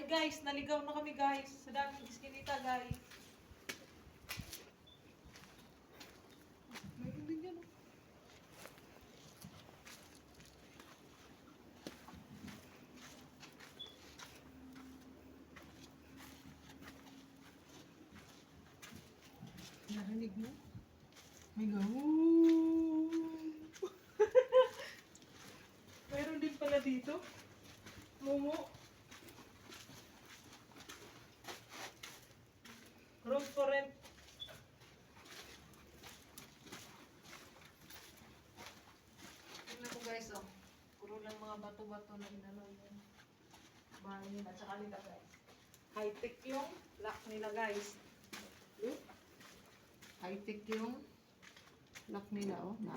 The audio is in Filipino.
guys, naligaw na kami guys. Sa daming iskinita guys. Meron din yan. Narinig mo? May gahoo. Meron din pala dito. Momo. Room for rent. Tignan mo guys, oh. Puro lang mga bato-bato na inano yan. Bahay nila. Tsaka nila guys. High-tech yung lock nila guys. Look. High-tech yung lock nila, oh. Na.